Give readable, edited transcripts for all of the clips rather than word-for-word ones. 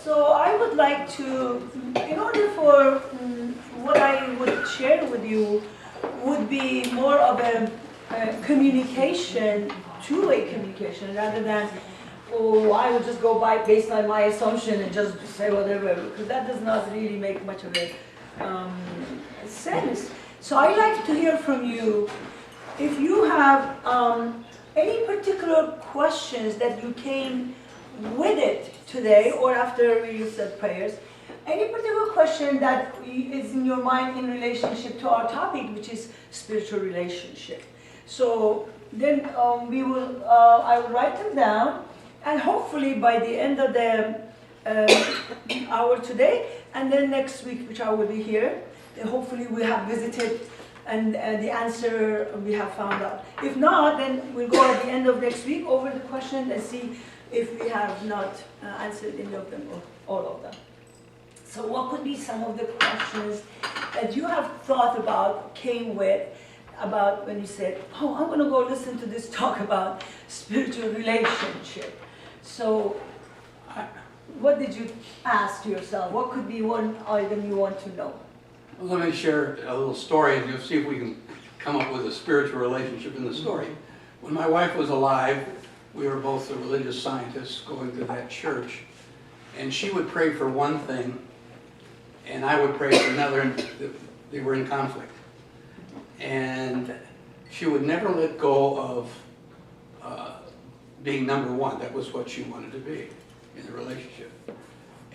So I would like to, in order for what I would share with you would be more of a communication, two-way communication, rather than, oh, I would just go by based on my assumption and just say whatever, because that does not really make much of a sense. So I'd like to hear from you if you have any particular questions that you came with it today or after we said prayers, any particular question that is in your mind in relationship to our topic, which is spiritual relationship. So then I will write them down, and hopefully by the end of the hour today, and then next week, which I will be here, hopefully we have visited and the answer we have found out. If not, then we'll go at the end of next week over the question and see if we have not answered any of them or all of them. So what could be some of the questions that you have thought about, came with, about when you said, oh, I'm going to go listen to this talk about spiritual relationship. So what did you ask yourself? What could be one item you want to know? Well, let me share a little story and you'll see if we can come up with a spiritual relationship in the story. When my wife was alive, we were both religious scientists going to that church, and she would pray for one thing and I would pray for another, and they were in conflict. And she would never let go of being number one. That was what she wanted to be in the relationship.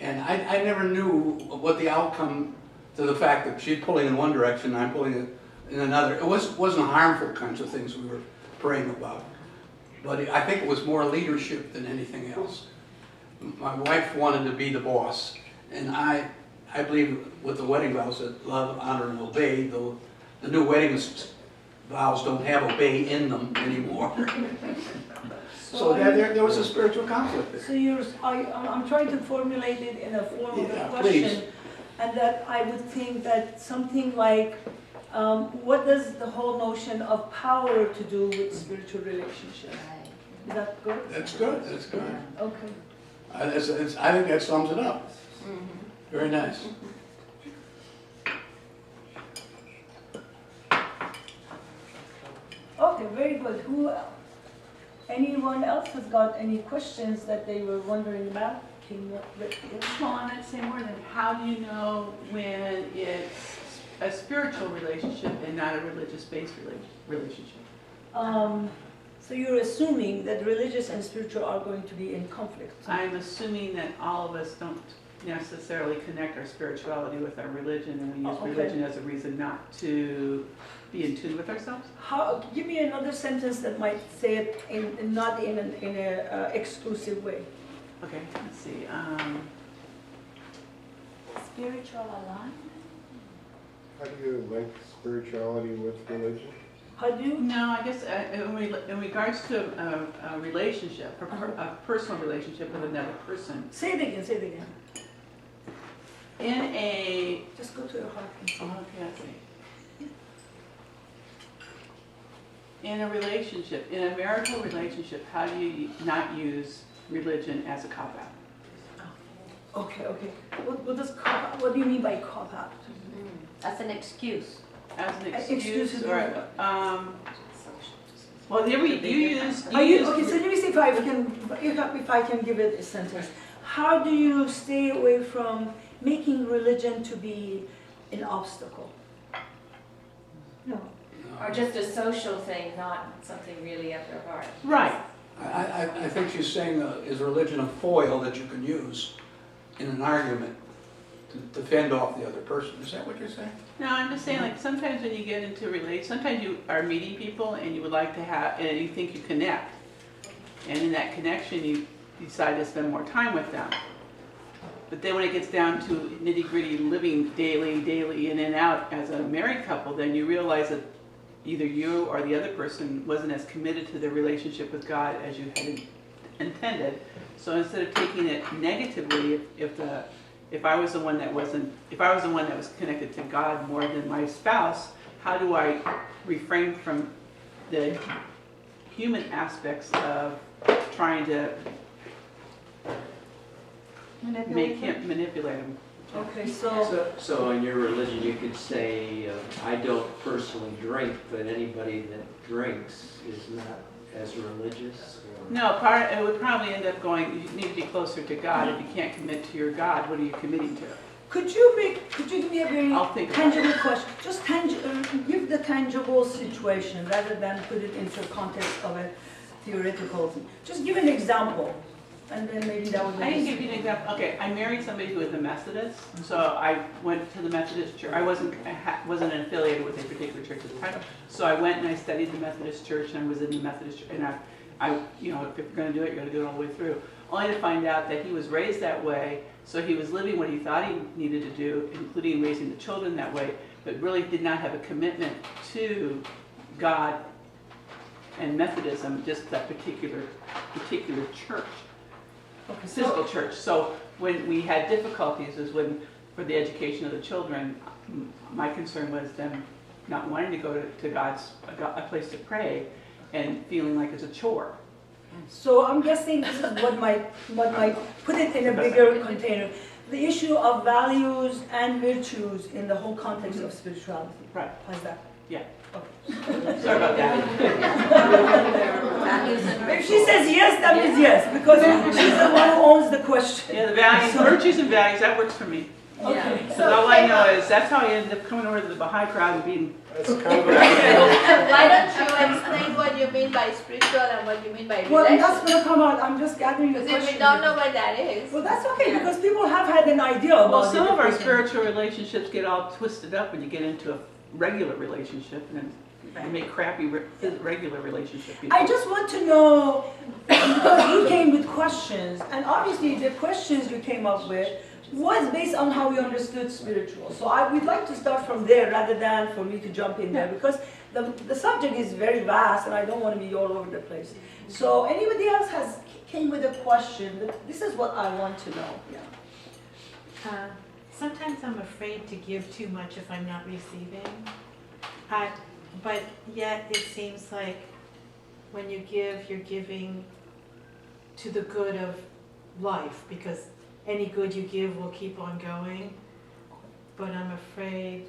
And I never knew what the outcome to the fact that she's pulling in one direction and I'm pulling it in another. It wasn't harmful kinds of things we were praying about. But I think it was more leadership than anything else. My wife wanted to be the boss, and I believe with the wedding vows that love, honor, and obey, though the new wedding vows don't have obey in them anymore. So there was a spiritual conflict there. So I'm trying to formulate it in a form of a question, please. And that I would think that something like, what does the whole notion of power to do with spiritual relationship? Is that good? That's good. That's good. Okay. I think that sums it up. Very nice. Okay, very good. Anyone else has got any questions that they were wondering about? Well, on that same word, then how do you know when it's a spiritual relationship and not a religious-based relationship? So you're assuming that religious and spiritual are going to be in conflict. I'm assuming that all of us don't necessarily connect our spirituality with our religion, and we use religion as a reason not to be in tune with ourselves. Give me another sentence that might say it not in an exclusive way. Okay, let's see. Spiritual alignment? How do you link spirituality with religion? How do you? No, I guess in regards to a relationship, a personal relationship with another person. Say it again, say it again. In a... Just go to your heart and say. Okay, I see. In a relationship, in a marital relationship, how do you not use religion as a cop-out? Okay. What do you mean by cop-out? That's an excuse. As an Excuse excuse, me. or well, there you use. Okay, so let me see if I can give it a sentence. How do you stay away from making religion to be an obstacle? No. Or just a social thing, not something really at their heart. Right. I think she's saying, is religion a foil that you can use in an argument to fend off the other person? Is that what you're saying? No, I'm just saying, like, sometimes when you get into sometimes you are meeting people and you would like to have, and you think you connect. And in that connection, you decide to spend more time with them. But then when it gets down to nitty-gritty living daily in and out as a married couple, then you realize that either you or the other person wasn't as committed to their relationship with God as you had intended. So instead of taking it negatively, if I was the one that was connected to God more than my spouse, how do I refrain from the human aspects of trying to make him, manipulate him. Okay, so, So in your religion, you could say, I don't personally drink, but anybody that drinks is not as religious? Or... No, it would probably end up going, you need to be closer to God. If you can't commit to your God, what are you committing to? could you give me a very I'll think about tangible question? Just give the tangible situation rather than put it into context of a theoretical thing. Just give an example, and then maybe that would I can make give you an example. Okay, I married somebody who was a Methodist, so I went to the Methodist church. I wasn't affiliated with a particular church at the time, so I went and I studied the Methodist church, and I was in the Methodist church, and I you know, if you're going to do it, you're going to do it all the way through. Only to find out that he was raised that way, so he was living what he thought he needed to do, including raising the children that way, but really did not have a commitment to God and Methodism, just that particular church. Okay, Physical church. So when we had difficulties is when, for the education of the children, my concern was them not wanting to go to God's, a place to pray, and feeling like it's a chore. So I'm guessing this is what might put it in a bigger container. The issue of values and virtues in the whole context of spirituality. Right. How's that? Yeah. Okay. Sorry about that. If she says yes, that means yes, because she's the one who owns the question. Yeah, the values, virtues and values, that works for me. Okay. Because all I know is that's how I ended up coming over to the Baha'i crowd and being. That's kind of Why don't you explain what you mean by spiritual and what you mean by Well, religion? that's going to come out. I'm just gathering the Because question. if we don't know what that is. Well, that's okay, because people have had an idea about Well, some it. of our spiritual relationships get all twisted up when you get into a regular relationship, and then you make crappy regular relationship people. I just want to know, because you came with questions, and obviously the questions you came up with was based on how we understood spiritual. So we'd like to start from there rather than for me to jump in there, because the subject is very vast and I don't want to be all over the place. So anybody else came with a question, this is what I want to know. Yeah. Sometimes I'm afraid to give too much if I'm not receiving. But yet it seems like when you give, you're giving to the good of life, because any good you give will keep on going. But I'm afraid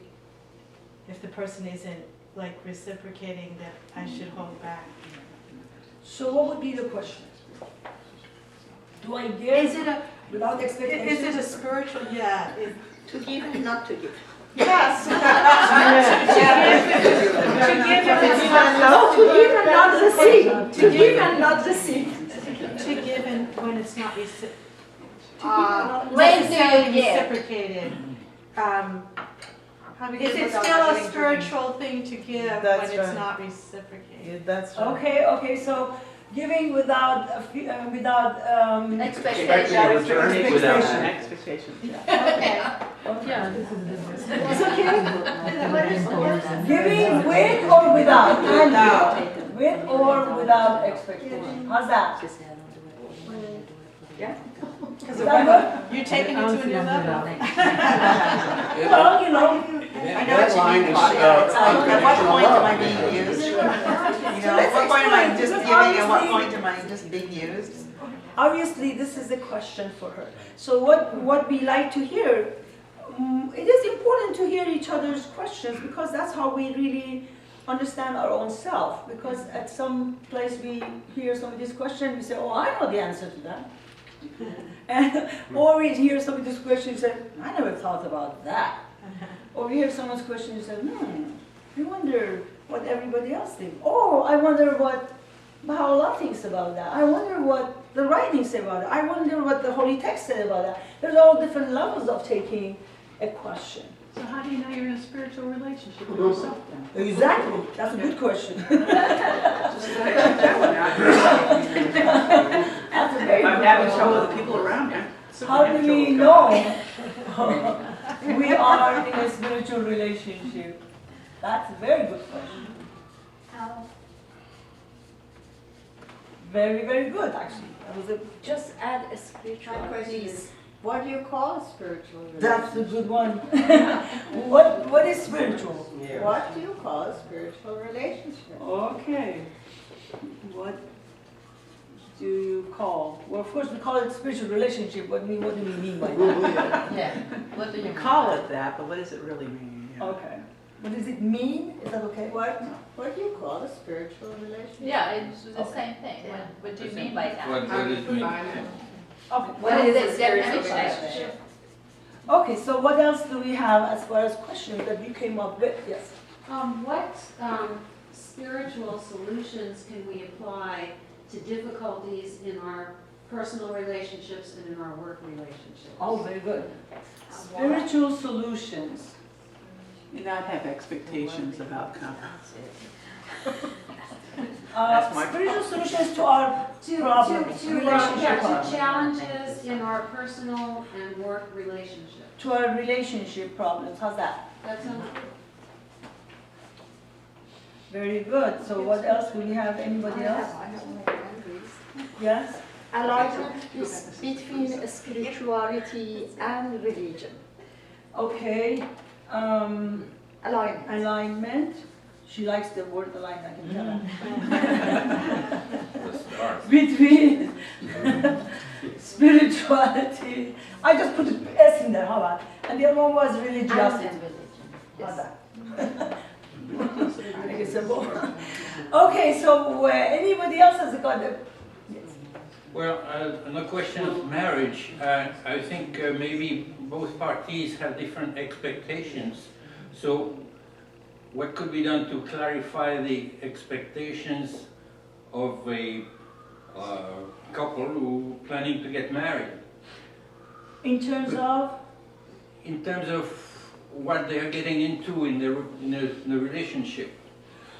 if the person isn't like reciprocating, that I should hold back. So what would be the question? Do I give without expectation? Is it a spiritual? Yeah. To give and not to give. Yes. To give and not receive. To give and not receive. To give and when it's not When do you give? reciprocated. Is it still a spiritual thing to give when it's not reciprocated? That's right. Okay, so giving without Expectation. Expecting a return without an expectation. Okay. It's okay. Giving with or without? With or without expectation. How's that? Yeah. Is that good? You're taking it to a new level. Well, you know. That line is At what point am I unconditional being love. used? You So know, let's at what point am I explain, just because giving and what obviously- point am I just being used? Obviously, this is a question for her. So what we like to hear, it is important to hear each other's questions, because that's how we really understand our own self. Because at some place we hear somebody's question, we say, oh, I know the answer to that. And, or we hear somebody's question and say, I never thought about that. Or we hear someone's question and say, I wonder what everybody else thinks. Oh, I wonder what Baha'u'llah thinks about that. I wonder what the writings say about it. I wonder what the holy text said about that. There's all different levels of taking a question. So how do you know you're in a spiritual relationship with yourself then? Exactly. That's a good question. Just check that one out. That's a very If I'm good having question. trouble with the people around me, How do we know we are in a spiritual relationship? That's a very good question. How? Very, very good, actually. That was a, Just add a spiritual. My question is, what do you call a spiritual relationship? that's a good one. What is spiritual? What do you call a spiritual relationship? Okay. What do you call? Well, of course, we call it spiritual relationship. What do we mean by that? Yeah, what do you You mean? call it that, but what does it really mean? Yeah. Okay. What does it mean? Is that okay? What do you call a spiritual relationship? Yeah, it's the same thing. What do you mean by that? What does it mean? Okay. What is the spiritual definition? Okay, so what else do we have as far as questions that you came up with? Yes. What spiritual solutions can we apply to difficulties in our personal relationships and in our work relationships? Oh, very good. Spiritual solutions. You not have expectations of outcome. That's my Spiritual solutions to our problems, relationship problems. To challenges in our personal and work relationships. To our relationship problems. How's that? That's enough. Very good. So what else? Do we have anybody else? Yes? Alignment is between spirituality and religion. Okay. Alignment. Alignment. She likes the word alignment, I can tell her. The stars. Between spirituality. I just put an S in there, how about? And the other one was religiosity. How's that? Make it simple. Okay, so anybody else has got the... Yes. Well, on the question of marriage, I think maybe both parties have different expectations. So what could be done to clarify the expectations of a couple who planning to get married? In terms of? In terms of what they are getting into in the relationship.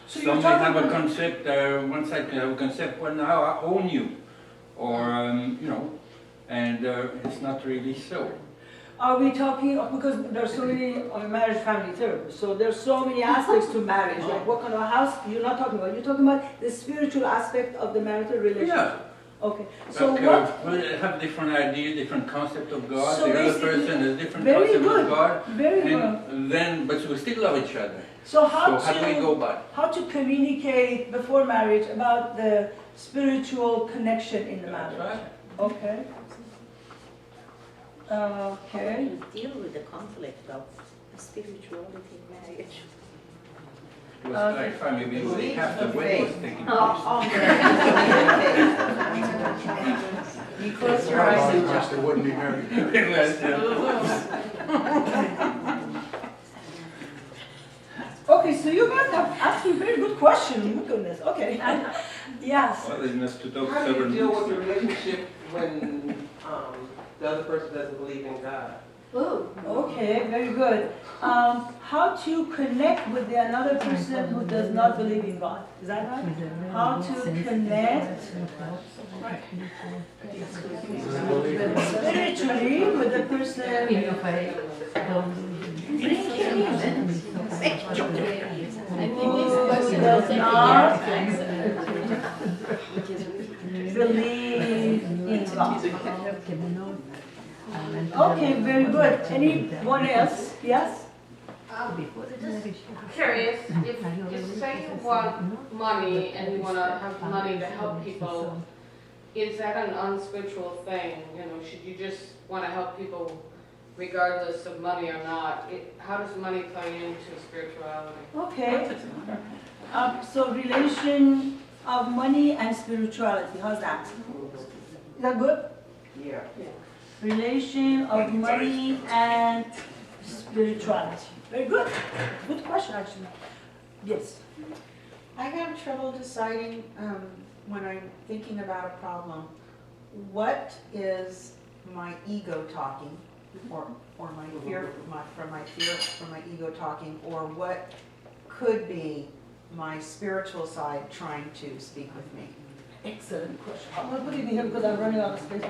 So Some you're may talking have a about- concept, one side can have a concept, well now I own you, or you know, and it's not really so. Are we talking, because there's so many marriage family terms, so there's so many aspects to marriage, like what kind of a house you're not talking about, you're talking about the spiritual aspect of the marital relationship. Yeah. Okay, so Like, what, we have different ideas, different concept of God, So the other basically- person has different very concept good, of God, very good. and then, but we still love each other. So how So how do we go to, about it? how to communicate before marriage about the spiritual connection in the That's marriage? right. Okay. Okay. Deal with the conflict of spirituality in marriage. Let's clarify, maybe we have the wedding taking Oh, place. You close your eyes and jump. They wouldn't be married. Okay, so you guys have asked me very good questions, my goodness, okay. Yes. Well, they must have talked How do you several deal with the weeks. relationship when the other person doesn't believe in God? Ooh. Okay, very good. How to connect with another person who does not believe in God? Is that right? How to connect spiritually with the person who does not believe in God. Okay, very good. Anyone else? Yes? Curious, if say you want money and you want to have money to help people, is that an unspiritual thing? You know, should you just want to help people regardless of money or not? How does money play into spirituality? Okay. So relation of money and spirituality, how's that? Is that good? Yeah. Relation of money and spirituality. Very good. Good question, actually. Yes. I have trouble deciding, when I'm thinking about a problem, what is my ego talking, or my fear, from my ego talking, or what could be my spiritual side trying to speak with me. Excellent question. I'm going to put it in here because I'm running out of space.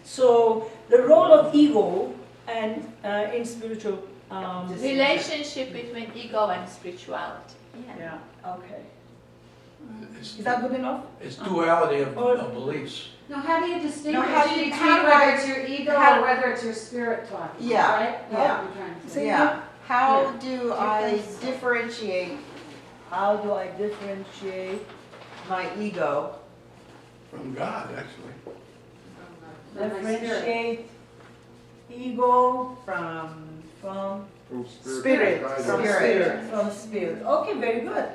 So the role of ego and in spiritual Relationship between ego and spirituality. Yeah. Okay. It's, Is that good enough? it's duality of Or- beliefs. Now, how do you distinguish how do you between treat whether whether- it's your ego how- or whether it's your spirit talking? Yeah, Right? That's yeah. what I'm trying to say. Say Yeah, again? how do I differentiate How do I differentiate my ego From God, actually. Differentiate ego From Spirit. Spirit. Guidance. from spirit. Okay, very good.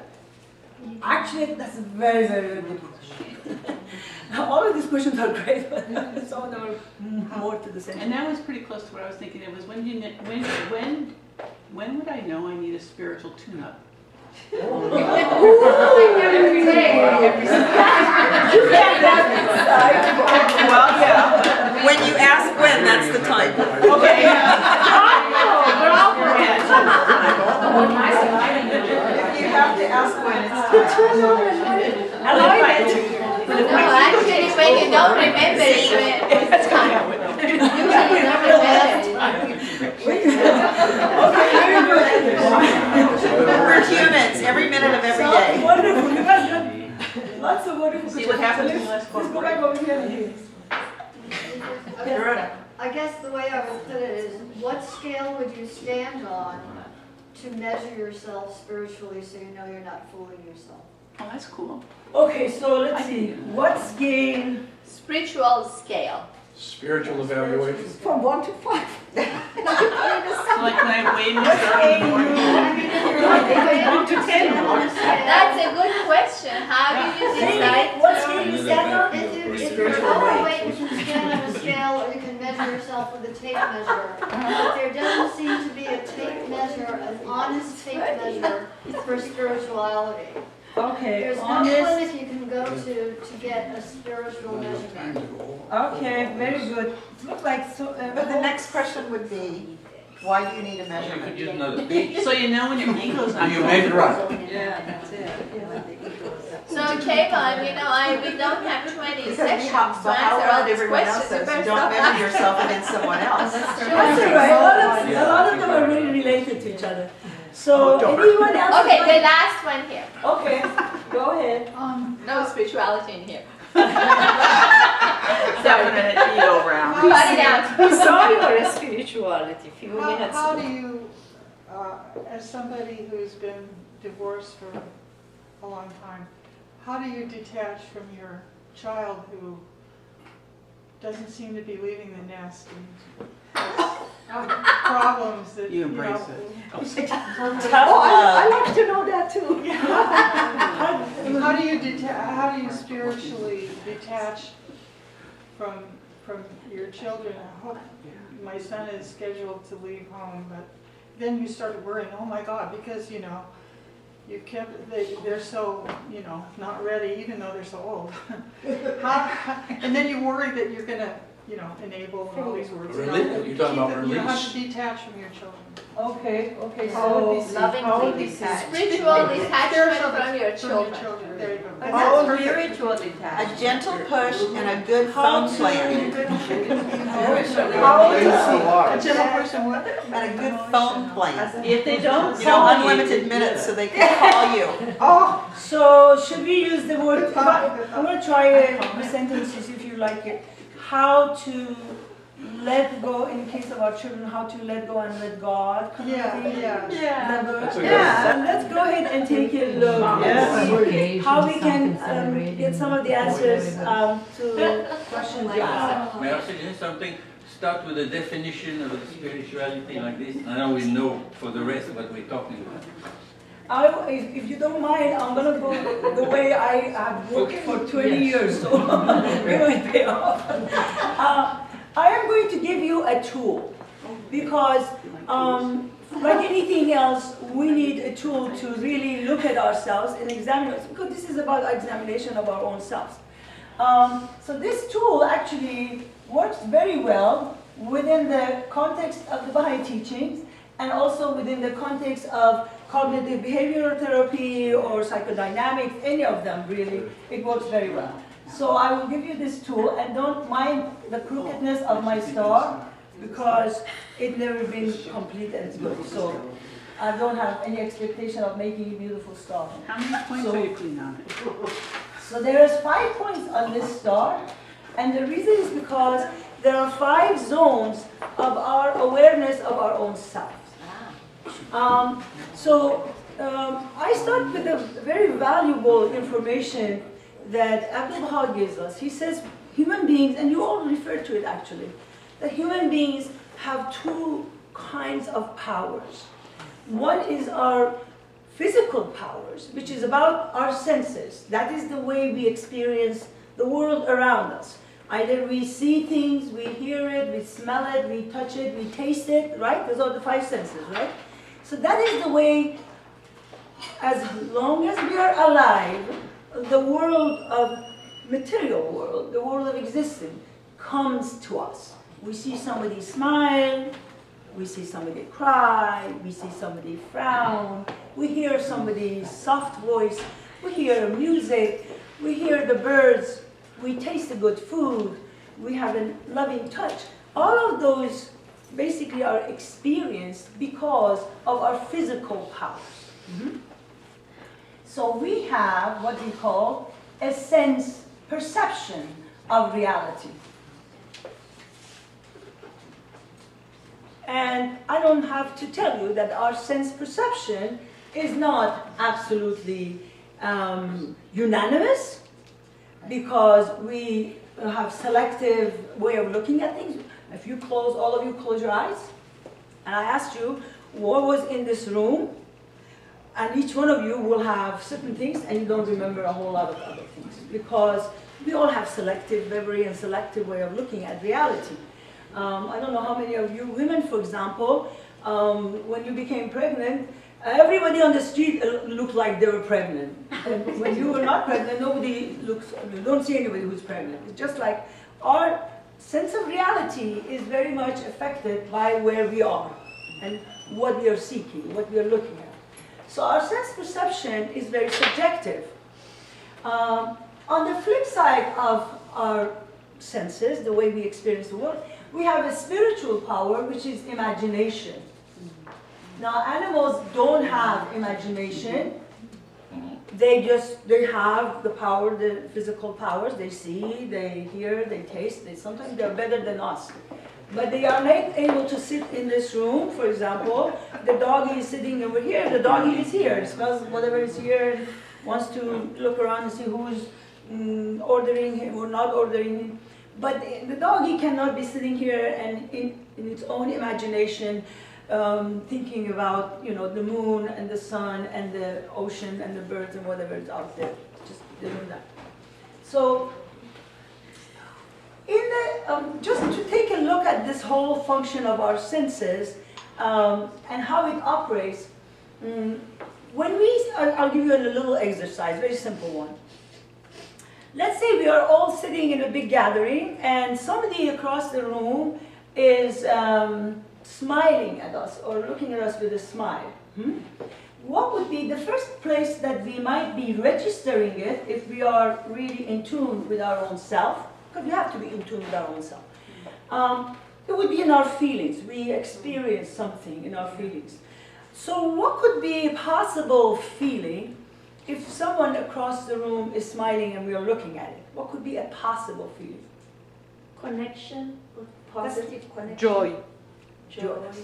Actually, that's a very, very good question. All of these questions are great, but some of them are more to the center. And that was pretty close to what I was thinking. It was when would I know I need a spiritual tune-up? Every day. Well, yeah. When you ask when, that's the time. Okay. If you have to ask when, it's time. No, actually, when you don't remember it, That's kind of what you never remember it. We're humans, every minute of every So day. wonderful. You guys got lots of wonderful See what happens when you ask for Let's a go break. back over here and hear. I guess the way I would put it is, what scale would you stand on to measure yourself spiritually so you know you're not fooling yourself? Oh, that's cool. Okay, so let's see. What's gain Spiritual scale. Spiritual evaluation. From 1 to 5. So like when I weigh myself in the morning. That's a good question. How do you decide? What's gain you stand on? If you're overweight, you can stand on a scale or you can measure yourself with a tape measure. But there doesn't seem to be a tape measure, an honest tape measure for spirituality. Okay, There's no honest. clinic you can go to get a spiritual measurement. Okay, very good. Look like so. But the next question would be, why do you need a You measurement? could use another page. So you know when your ego's Do not you measure up? Yeah, that's it. So, Keyvan, we don't have 20 Because sections how to answer all about these everyone else questions. says, You you better don't stop measure that. yourself against someone else. That's all right. A lot of them are really related to each other. So anyone else? Okay, the last one here. Okay, go ahead. No spirituality in here. definite ego round. Cut it out. We saw your spirituality few minutes How ago. do you, as somebody who's been divorced for a long time, how do you detach from your child who doesn't seem to be leaving the nest and has problems that, You embrace it. I'd like to know that too. How do you spiritually detach from your children? I hope my son is scheduled to leave home, but then you start worrying, oh my God, because you've kept, they're so, not ready, even though they're so old. And then you worry that you're gonna, enable and all these words. You're talking about You have release. to detach from your children. Okay, So, so. lovingly detached. Spiritual detachment from your children. There you go. Spiritual A detachment. gentle push and a good phone plan. A gentle person what? And a good phone plan. If they don't call you, Unlimited minutes so they can call you. So should we use the word, I'm gonna try the sentences if you like it. How to let go in case of our children, how to let go and let God. kind of thing. That's a good- Yeah, let's go ahead and take a look and see how we can get some of the answers to questions you asked. May I suggest something? Start with a definition of spirituality like this, and then we know for the rest what we're talking about. If you don't mind, I'm gonna go the way I have worked for 20 years, so it might pay off. I am going to give you a tool because, like anything else, we need a tool to really look at ourselves and examine us because this is about examination of our own selves. So this tool actually works very well within the context of the Baha'i teachings and also within the context of cognitive behavioral therapy or psychodynamics, any of them really, it works very well. So I will give you this tool and don't mind the crookedness of my star because it's never been complete and it's good. So I don't have any expectation of making a beautiful star. how many points are you putting on it? So there is 5 points on this star, and the reason is because there are 5 zones of our awareness of our own self. I start with a very valuable information that Abdu'l-Baha gives us. He says human beings, and you all refer to it actually, that human beings have two kinds of powers. One is our physical powers, which is about our senses. That is the way we experience the world around us. Either we see things, we hear it, we smell it, we touch it, we taste it, right? Those are the five senses, right? So that is the way, as long as we are alive, the world of material world, the world of existence, comes to us. We see somebody smile, we see somebody cry, we see somebody frown, we hear somebody's soft voice, we hear music, we hear the birds, we taste the good food, we have a loving touch. All of those basically are experienced because of our physical powers. So we have what we call a sense perception of reality. And I don't have to tell you that our sense perception is not absolutely unanimous, because we have selective way of looking at things. If you close, all of you close your eyes, and I asked you what was in this room, and each one of you will have certain things, and you don't remember a whole lot of other things, because we all have selective memory and selective way of looking at reality. I don't know how many of you women, for example, when you became pregnant, everybody on the street looked like they were pregnant. And when you were not pregnant, nobody looks, you don't see anybody who's pregnant. It's just like our sense of reality is very much affected by where we are and what we are seeking, what we are looking at. So our sense perception is very subjective. On the flip side of our senses, the way we experience the world, we have a spiritual power, which is imagination. Now, animals don't have imagination. They have the power, the physical powers. They see, they hear, they taste. Sometimes they're better than us. But they are not able to sit in this room, for example. The doggy is sitting over here, the doggy is here. It smells whatever is here and wants to look around and see who's ordering him or not ordering him. But the doggy cannot be sitting here and in its own imagination thinking about, the moon and the sun and the ocean and the birds and whatever is out there. Just doing that. So, just to take a look at this whole function of our senses and how it operates, I'll give you a little exercise, very simple one. Let's say we are all sitting in a big gathering and somebody across the room is smiling at us or looking at us with a smile. What would be the first place that we might be registering it if we are really in tune with our own self? Because we have to be in tune with our own self. It would be in our feelings. We experience something in our feelings. So what could be a possible feeling if someone across the room is smiling and we are looking at it? What could be a possible feeling? Connection, positive connection. Joy.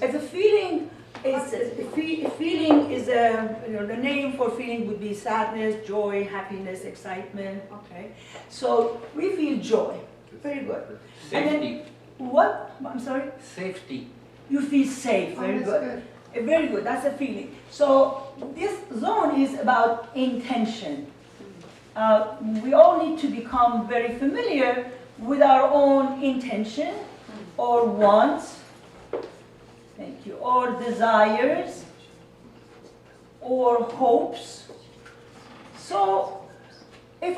As a feeling, feeling is the name for feeling would be sadness, joy, happiness, excitement. Okay, so we feel joy. Very good. Safety. And then what? I'm sorry. Safety. You feel safe. Very good. Very good. That's a feeling. So this zone is about intention. We all need to become very familiar with our own intention or wants. Thank you. Or desires, or hopes. So, if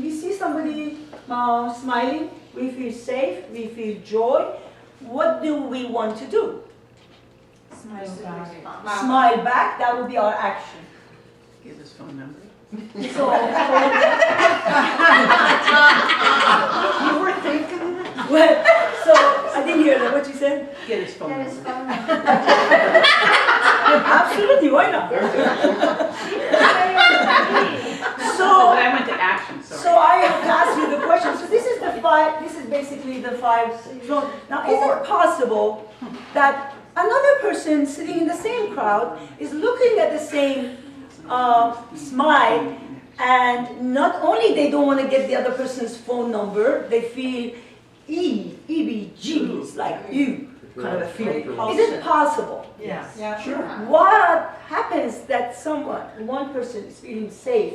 we see somebody smiling, we feel safe, we feel joy. What do we want to do? Smile back. Smile back. That would be our action. Give his phone number. So, You were thinking that? well, so I didn't hear that. What you said? Get his phone That is number. fun. Absolutely. Why not? Oh, but I went to action, sorry. So I have to ask you the question. So this is the five. This is basically the five zones. Now, is it possible that another person sitting in the same crowd is looking at the same smile And not only they don't want to get the other person's phone number, they feel EBGBs, like you kind of a feeling. Is it possible? Yes. Sure. What happens that one person is feeling safe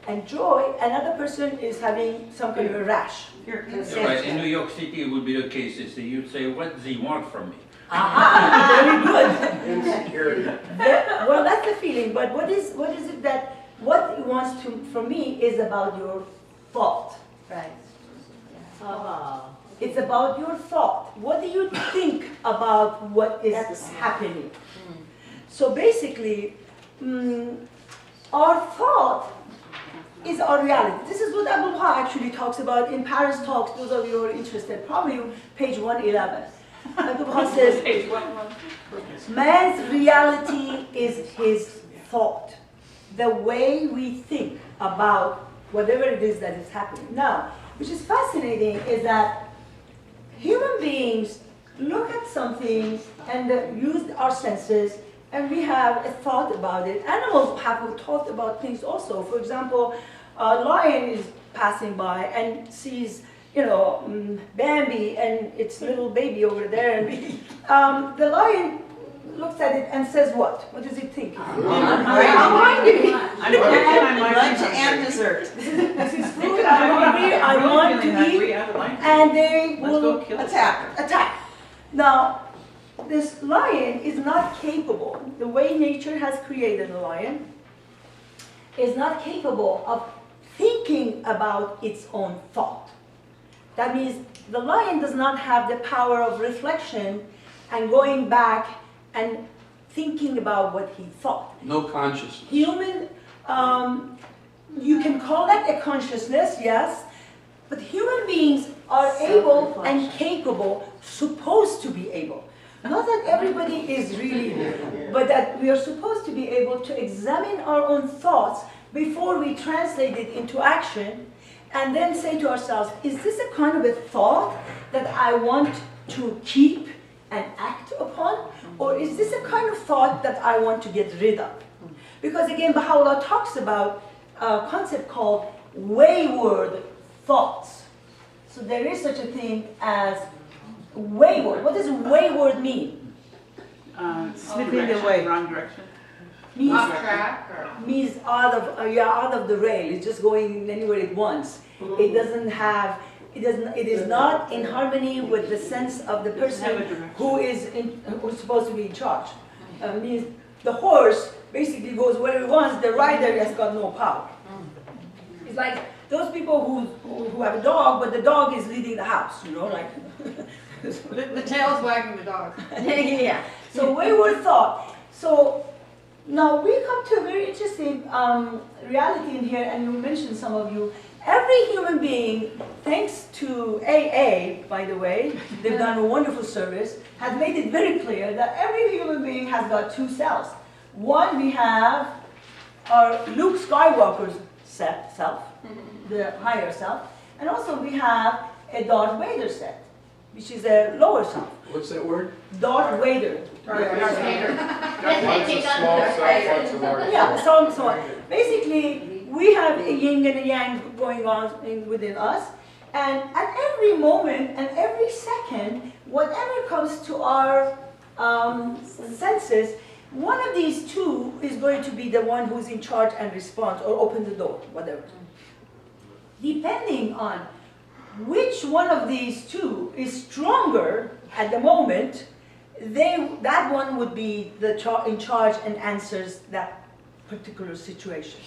and joy, another person is having some kind of a rash? You're Right, consent. in New York City it would be the case, is that you'd say, what does he want from me? Very good. Insecurity. Well, that's the feeling, but what is it that, what he wants from me is about your thought. Right. It's about your thought. What do you think about what is happening? So basically, our thought is our reality. This is what Abu Baha actually talks about in Paris Talks. Those of you who are interested, probably page 111. Abu Baha says, man's reality is his thought. The way we think about whatever it is that is happening. Now, which is fascinating is that human beings look at something and use our senses, and we have a thought about it. Animals have a thought about things also. For example, a lion is passing by and sees, Bambi and its little baby over there, and the lion looks at it and says what? What does it think? Lunch and dessert. This is food, I'm hungry, I want to eat, and they will attack. Now, this lion is not capable, the way nature has created a lion, is not capable of thinking about its own thought. That means the lion does not have the power of reflection and going back and thinking about what he thought. No consciousness. Human, you can call that a consciousness, yes, but human beings are able and capable, supposed to be able. Not that everybody is really, but that we are supposed to be able to examine our own thoughts before we translate it into action, and then say to ourselves, is this a kind of a thought that I want to keep and act upon? Or is this a kind of thought that I want to get rid of? Because again, Baha'u'llah talks about a concept called wayward thoughts. So there is such a thing as wayward. What does wayward mean? Slipping away. Wrong direction. Means, Off track or? means out of the rail. It's just going anywhere it wants. It doesn't have, it is not in harmony with the sense of the person who's supposed to be in charge. Means the horse basically goes where it wants, the rider has got no power. It's like those people who have a dog, but the dog is leading the house, like. The tail's wagging the dog. Yeah. So wayward thought. So now we come to a very interesting reality in here, and you mentioned some of you. Every human being, thanks to AA, by the way, they've done a wonderful service, has made it very clear that every human being has got two selves. One, we have our Luke Skywalker's self, the higher self, and also we have a Darth Vader self, which is a lower self. What's that word? Darth Vader. One's a small self, one's a large Yeah, self. so on. Basically, we have a yin and a yang going on within us, and at every moment and every second, whatever comes to our senses, one of these two is going to be the one who's in charge and responds or open the door, whatever. Depending on which one of these two is stronger at the moment, that one would be in charge and answers that particular situation.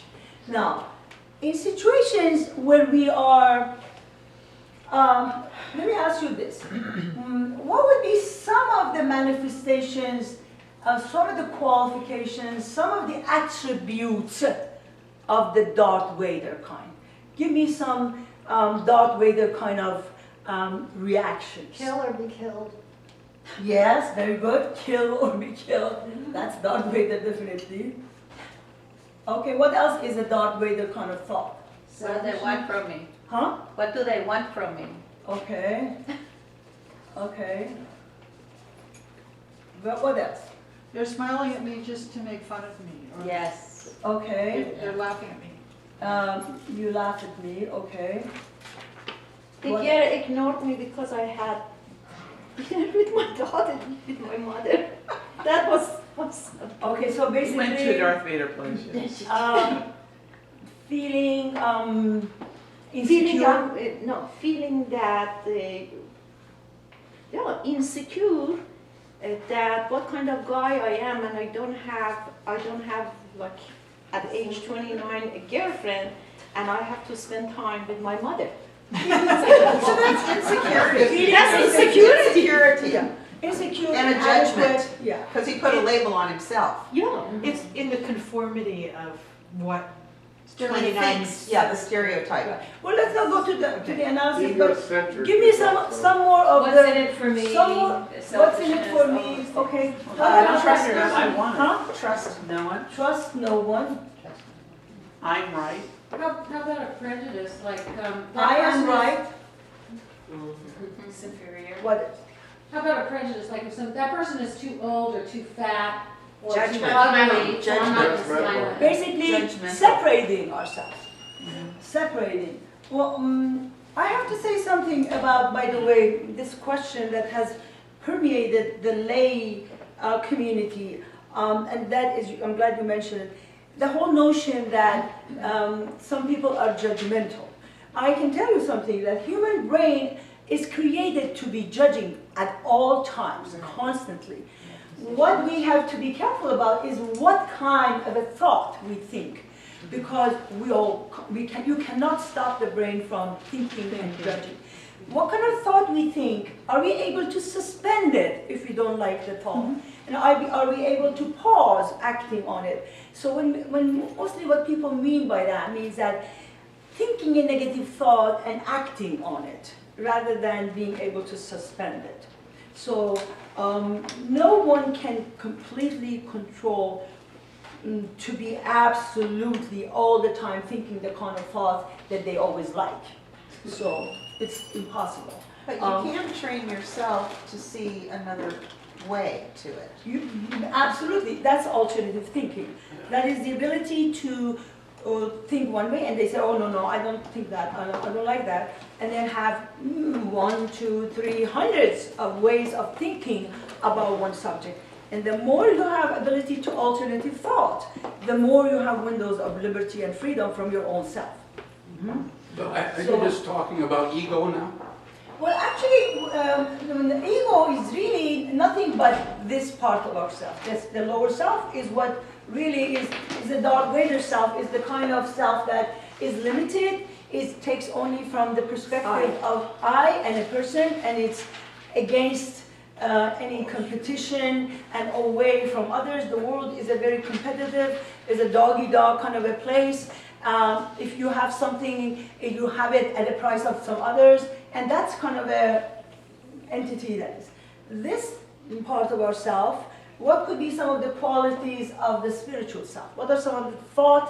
Now, in situations where we are, let me ask you this. What would be some of the manifestations, some of the qualifications, some of the attributes of the Darth Vader kind? Give me some Darth Vader kind of reactions. Kill or be killed. Yes, very good. Kill or be killed. That's Darth Vader, definitely. Okay, what else is a Darth Vader kind of thought? What do they want from me? Huh? What do they want from me? Okay. Okay. But what else? They're smiling at me just to make fun of me. Or Yes. Okay. They're laughing at me. You laugh at me, okay. The What? girl ignored me because I had dinner with my daughter, with my mother. That was Okay, so We basically. went to a Darth Vader place. Yeah. Feeling feeling insecure. feeling that insecure that what kind of guy I am, and I don't have like at age 29 a girlfriend, and I have to spend time with my mother. So that's insecurity. That's insecurity. Insecurity. Yeah. Insecure And a inadequate, judgment. Yeah. Because he put a label on himself. Yeah. It's in the conformity of what He 29 thinks, yeah, the stereotype. Right. Well, let's not go to the analysis, but Egocentric give me is some also- more of What's the. in it for me? Some more, what's in it for me? Okay. I don't trust her. I want it. Huh? Trust no one. Trust no one. I'm right. How about a prejudice, like, that I am person is- right. It's inferior. What? How about a prejudice, like if that person is too old or too fat or too Judgment. ugly, so I'm Judgment. not just like Basically, Judgmental. separating ourselves. Separating. Well, I have to say something about, by the way, this question that has permeated the lay community, and that is, I'm glad you mentioned it, the whole notion that some people are judgmental. I can tell you something, that human brain is created to be judging at all times, constantly. What we have to be careful about is what kind of a thought we think, because you cannot stop the brain from thinking and judging. What kind of thought we think, are we able to suspend it if we don't like the thought? And are we able to pause acting on it? So when mostly what people mean by that means that thinking a negative thought and acting on it, rather than being able to suspend it. So no one can completely control to be absolutely all the time thinking the kind of thought that they always like. So it's impossible. But you can train yourself to see another way to it. Absolutely, that's alternative thinking. That is the ability to think one way, and they say, oh no, I don't think that, I don't like that, and then have 1, 2, 3 hundreds of ways of thinking about one subject. And the more you have ability to alternative thought, the more you have windows of liberty and freedom from your own self. So are you just talking about ego now? Well, actually, the ego is really nothing but this part of ourself. The lower self is what really is the Darth Vader self, is the kind of self that is limited, it takes only from the perspective of I and a person, and it's against any competition and away from others. The world is a very competitive, is a dog-eat-dog kind of a place. If you have something, you have it at the price of some others, and that's kind of a entity that is. This part of ourself, what could be some of the qualities of the spiritual self? What are some of the thoughts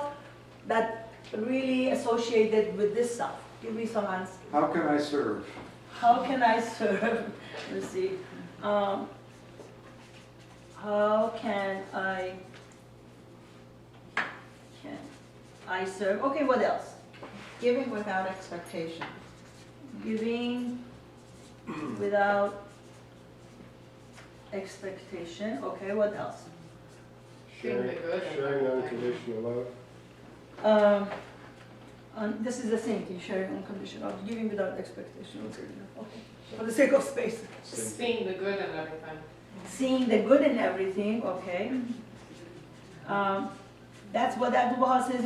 that really associated with this self? Give me some answers. How can I serve? How can I serve? Let's see. How can I serve? Okay, what else? Giving without expectation. Giving without expectation. Okay, what else? Sharing unconditional love. This is the same thing, sharing unconditional love. Giving without expectation. Okay. For the sake of space. seeing the good in everything. Seeing the good in everything, okay. That's what Abdu'l-Baha says.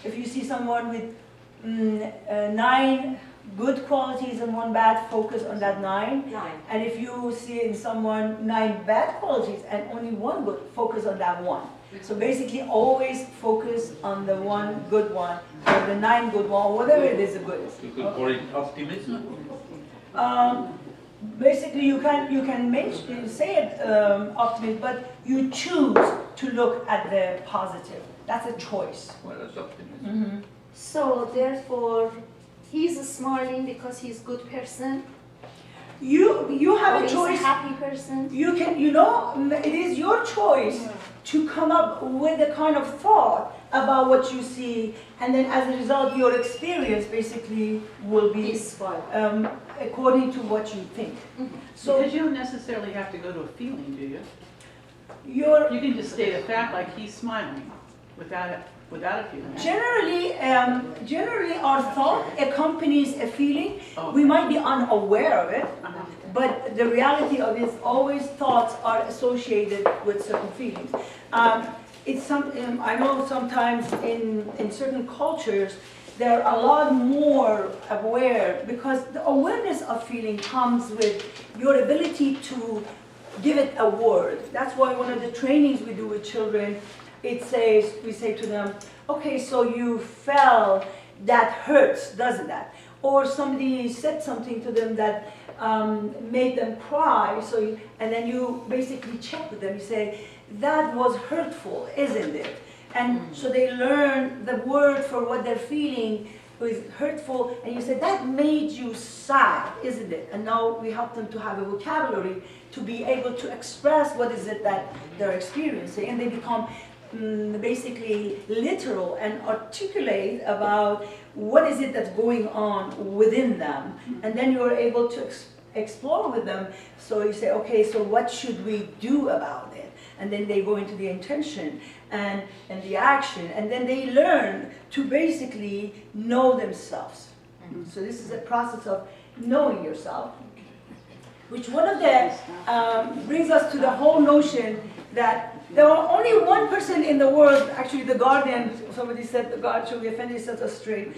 If you see someone with 9 good qualities and 1 bad, focus on that 9. And if you see in someone 9 bad qualities and only 1 good, focus on that 1. So basically always focus on the 1 good one, or the 9 good one, or whatever it is the good is. You could call it optimism. Basically, you can say it optimism, but you choose to look at the positive. That's a choice. Well, that's optimism. So therefore, he's smiling because he's a good person. You have a Or is choice. happy person? You can, it is your choice to come up with a kind of thought about what you see, and then as a result, your experience basically will be Is what? according to what you think. So Because you don't necessarily have to go to a feeling, do you? your You can just state a fact like he's smiling without a feeling. generally our thought accompanies a feeling. Oh. We might be unaware of it, Uh-huh. but the reality of it is always thoughts are associated with certain feelings. I know sometimes in certain cultures, they're a lot more aware because the awareness of feeling comes with your ability to give it a word. That's why one of the trainings we do with children, we say to them, okay, so you felt that hurts, doesn't that? Or somebody said something to them that made them cry, and then you basically check with them, you say, that was hurtful, isn't it? And so they learn the word for what they're feeling is hurtful, and you say, that made you sad, isn't it? And now we help them to have a vocabulary to be able to express what is it that they're experiencing, and they become basically literal and articulate about what is it that's going on within them. And then you're able to explore with them. So you say, okay, so what should we do about it? And then they go into the intention and the action, and then they learn to basically know themselves. So this is a process of knowing yourself, which one of the brings us to the whole notion that there are only one person in the world, actually the guardian, somebody said, the God, Shoghi Effendi set us straight.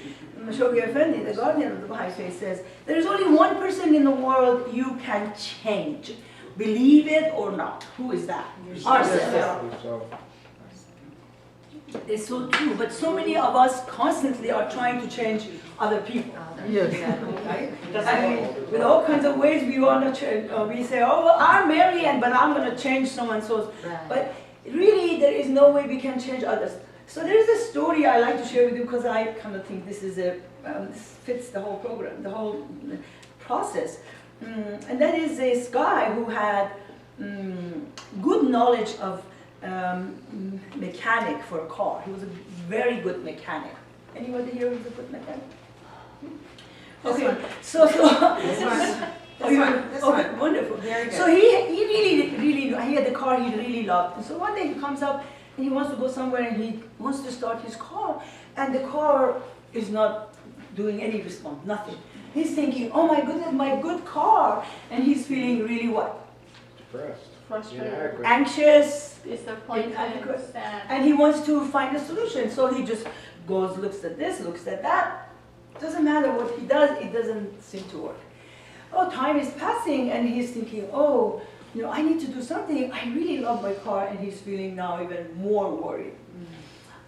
Shoghi Effendi, the guardian of the Baha'i faith, says, there is only one person in the world you can change. Believe it or not. Who is that? Ourselves. It's so true, but so many of us constantly are trying to change other people. Yes. Right? I mean, with all kinds of ways we want to change. We say, oh, well, I'm Marian, but I'm going to change so-and-so. But really, there is no way we can change others. So there is a story I like to share with you because I kind of think this fits the whole program, the whole process. And that is this guy who had good knowledge of mechanic for a car. He was a very good mechanic. Anybody here is a good mechanic? Okay, so This one. Wonderful. Very good. So he really, he had the car he really loved. And so one day he comes up and he wants to go somewhere and he wants to start his car, and the car is not doing any response, nothing. He's thinking, oh my goodness, my good car, and he's feeling really what? Depressed. Frustrated. Inadequate. Anxious, Is there point inadequate. sad? And he wants to find a solution. So he just goes, looks at this, looks at that. Doesn't matter what he does, it doesn't seem to work. Oh, time is passing, and he's thinking, oh, I need to do something. I really love my car, and he's feeling now even more worried.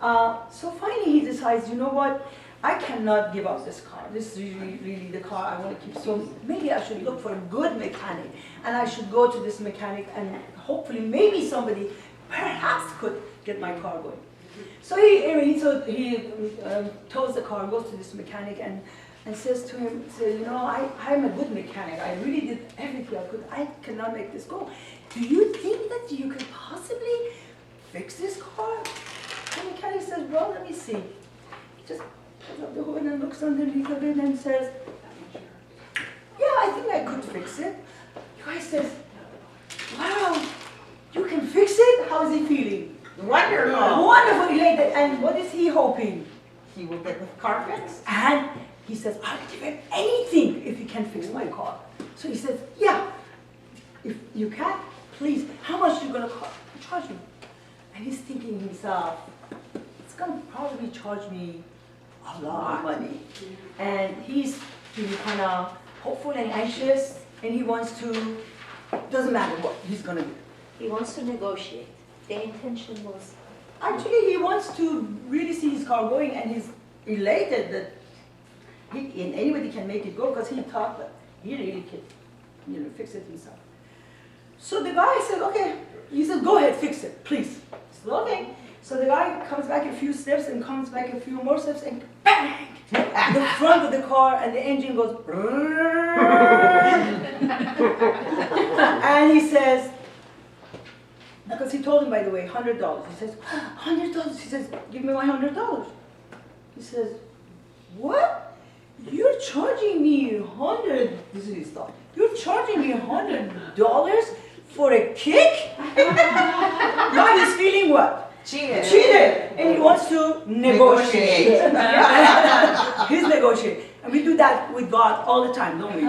So finally he decides, you know what? I cannot give up this car. This is really the car I want to keep. So maybe I should look for a good mechanic, and I should go to this mechanic, and hopefully maybe somebody perhaps could get my car going. So he tows the car, goes to this mechanic, and says to him, I'm a good mechanic. I really did everything I could. I cannot make this go. Do you think that you could possibly fix this car? The mechanic says, well, let me see. He just pulls up the hood and looks underneath of it and says, yeah, I think I could fix it. The guy says, wow, you can fix it? How is he feeling? Wonderful. Wonderful, elated. And what is he hoping? He will get the car fixed. And he says, I'll give him anything if he can fix my car. So he says, yeah, if you can, please, how much are you going to charge me? And he's thinking himself, it's going to probably charge me a lot of money. And he's feeling kind of hopeful and anxious, and he wants to, doesn't matter what he's going to do. He wants to negotiate. The intention was... Actually, he wants to really see his car going, and he's elated that anybody can make it go, because he thought that he really could, fix it himself. So the guy said, okay. He said, go ahead, fix it, please. He said, okay. So the guy comes back a few steps and comes back a few more steps, and bang! the front of the car, and the engine goes. And he says, because he told him, by the way, $100. He says, $100. He says, give me my $100. He says, what? You're charging me this is his thought. You're charging me $100 for a kick? Now he's feeling what? Cheated. And he wants to negotiate. He's negotiating. And we do that with God all the time, don't we?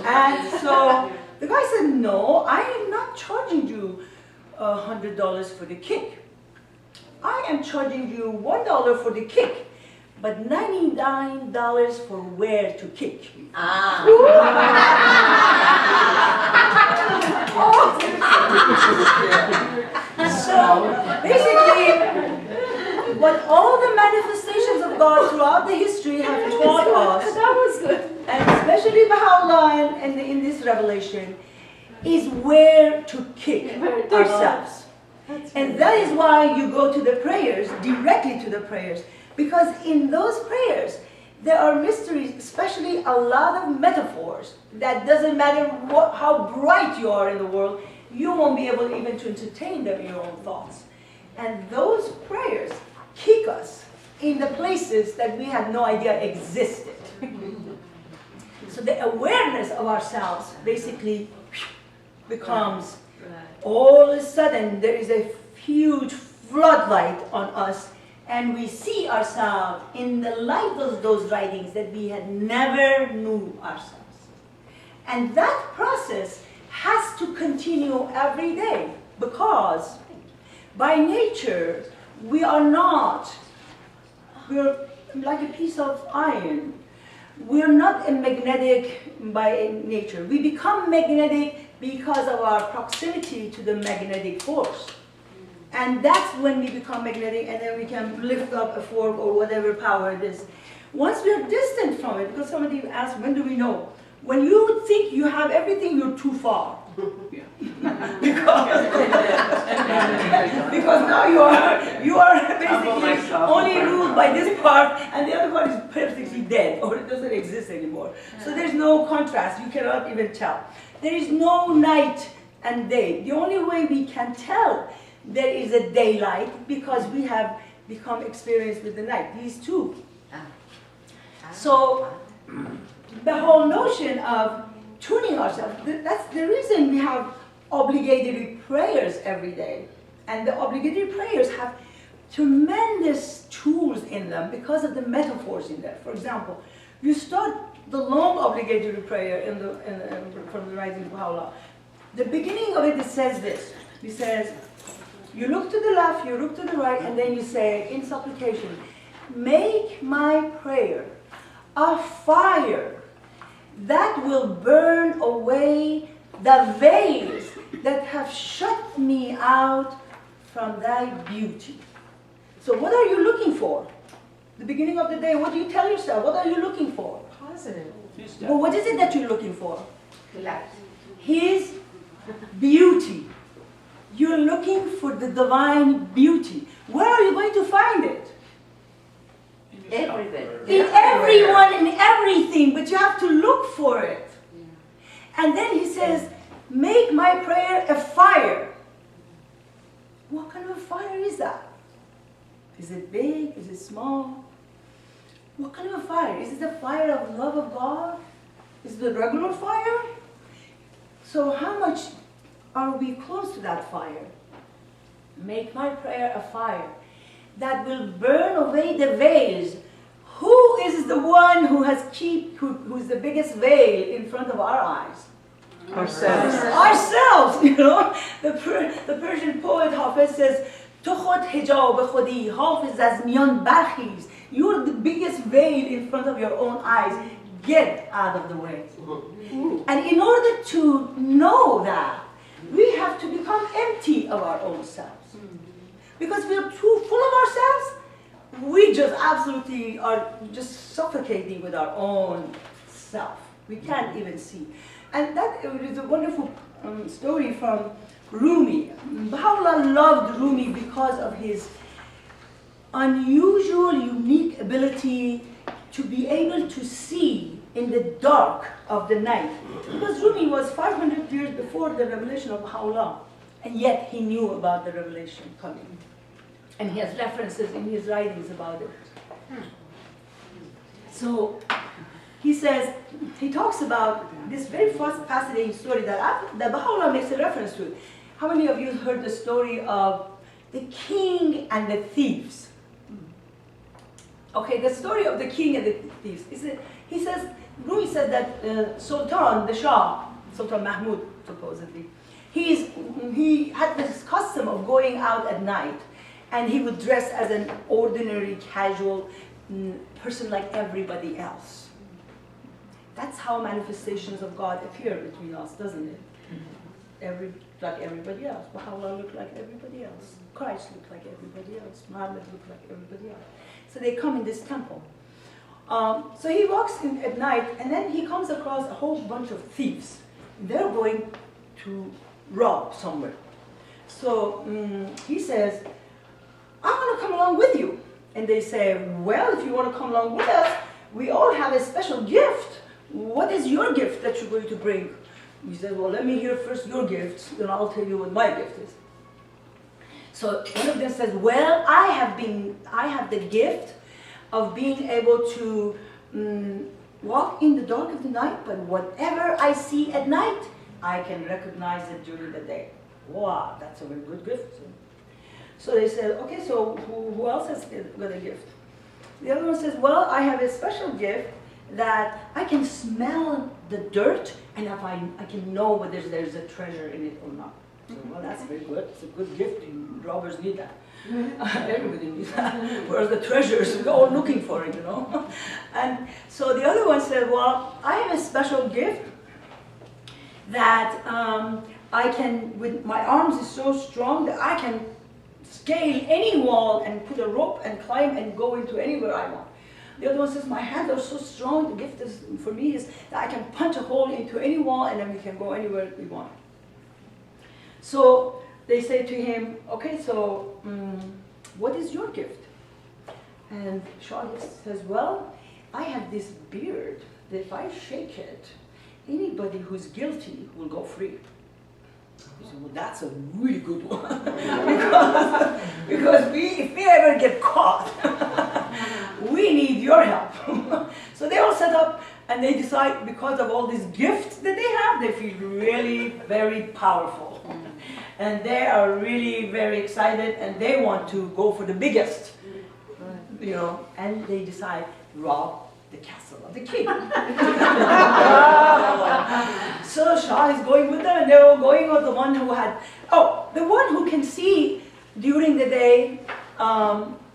And so the guy said, no, I am not charging you $100 for the kick. I am charging you $1 for the kick, but $99 for where to kick. So basically, what all the manifestations of God throughout the history have taught us, and especially Baha'u'llah and in this revelation, is where to kick ourselves. And that is why you go to the prayers, directly to the prayers, because in those prayers, there are mysteries, especially a lot of metaphors, that doesn't matter how bright you are in the world, you won't be able even to entertain them in your own thoughts. And those prayers kick us in the places that we had no idea existed. So the awareness of ourselves basically becomes, all of a sudden there is a huge floodlight on us, and we see ourselves in the light of those writings that we had never knew ourselves. And that process has to continue every day, because by nature we're like a piece of iron. We're not a magnetic by nature. We become magnetic because of our proximity to the magnetic force. And that's when we become magnetic, and then we can lift up a fork or whatever power it is. Once we are distant from it, because somebody asked, when do we know? When you think you have everything, you're too far. because now you are basically only ruled by this part, and the other part is perfectly dead, or it doesn't exist anymore. So there's no contrast. You cannot even tell. There is no night and day. The only way we can tell there is a daylight, because we have become experienced with the night. These two. So the whole notion of tuning ourselves, that's the reason we have obligatory prayers every day. And the obligatory prayers have tremendous tools in them because of the metaphors in there. For example, you start the long obligatory prayer from the writings of Baha'u'llah. The beginning of it says this. It says, you look to the left, you look to the right, and then you say, in supplication, make my prayer a fire that will burn away the veils that have shut me out from thy beauty. So what are you looking for? The beginning of the day, what do you tell yourself? What are you looking for? Positive. Well, what is it that you're looking for? His beauty. You're looking for the divine beauty. Where are you going to find it? Everywhere. In everyone, in everything, but you have to look for it. And then he says, make my prayer a fire. What kind of a fire is that? Is it big? Is it small? What kind of a fire? Is it the fire of love of God? Is it a regular fire? So how much are we close to that fire? Make my prayer a fire that will burn away the veils. Who is the one who who's the biggest veil in front of our eyes? Ourselves. Ourselves, you know. The Persian poet Hafiz says, "To khod hijab khodi, Hafiz az miyan barkhiz." You're the biggest veil in front of your own eyes. Get out of the way. And in order to know that, we have to become empty of our own selves. Because we are too full of ourselves, we just absolutely are just suffocating with our own self. We can't even see. And that is a wonderful story from Rumi. Baha'u'llah loved Rumi because of his unusual, unique ability to be able to see in the dark of the night. Because Rumi was 500 years before the revelation of Baha'u'llah, and yet he knew about the revelation coming. And he has references in his writings about it. So he says, he talks about this very fascinating story that Baha'u'llah makes a reference to. How many of you heard the story of the king and the thieves? Okay, the story of the king and the thieves. He says, Rumi said that Sultan, the Shah, Sultan Mahmud supposedly, he had this custom of going out at night, and he would dress as an ordinary, casual person like everybody else. That's how manifestations of God appear between us, doesn't it? Like everybody else. Baha'u'llah looked like everybody else. Christ looked like everybody else. Muhammad looked like everybody else. So they come in this temple. So he walks in at night, and then he comes across a whole bunch of thieves. They're going to rob somewhere. So he says, I want to come along with you. And they say, well, if you want to come along with us, we all have a special gift. What is your gift that you're going to bring? He said, well, let me hear first your gifts, then I'll tell you what my gift is. So one of them says, well, I have the gift of being able to walk in the dark of the night, but whatever I see at night, I can recognize it during the day. Wow, that's a very good gift. So they said, okay, so who else has got a gift? The other one says, well, I have a special gift that I can smell the dirt, and if I can know whether there's a treasure in it or not. So, well, that's very good. It's a good gift. Robbers need that. Everybody needs that. Whereas the treasures, we're all looking for it, you know. And so the other one said, well, I have a special gift that I can, with my arms is so strong that I can scale any wall and put a rope and climb and go into anywhere I want. The other one says, my hands are so strong, the gift is, for me is that I can punch a hole into any wall and then we can go anywhere we want. So they say to him, okay, so what is your gift? And Shah says, well, I have this beard that if I shake it, anybody who's guilty will go free. He said, well, that's a really good one. because if we ever get caught, we need your help. So they all set up and they decide, because of all these gifts that they have, they feel really very powerful. And they are really very excited and they want to go for the biggest, you know, and they decide, rob the castle of the king. So Shah is going with them and they're all going with the one who had, the one who can see during the day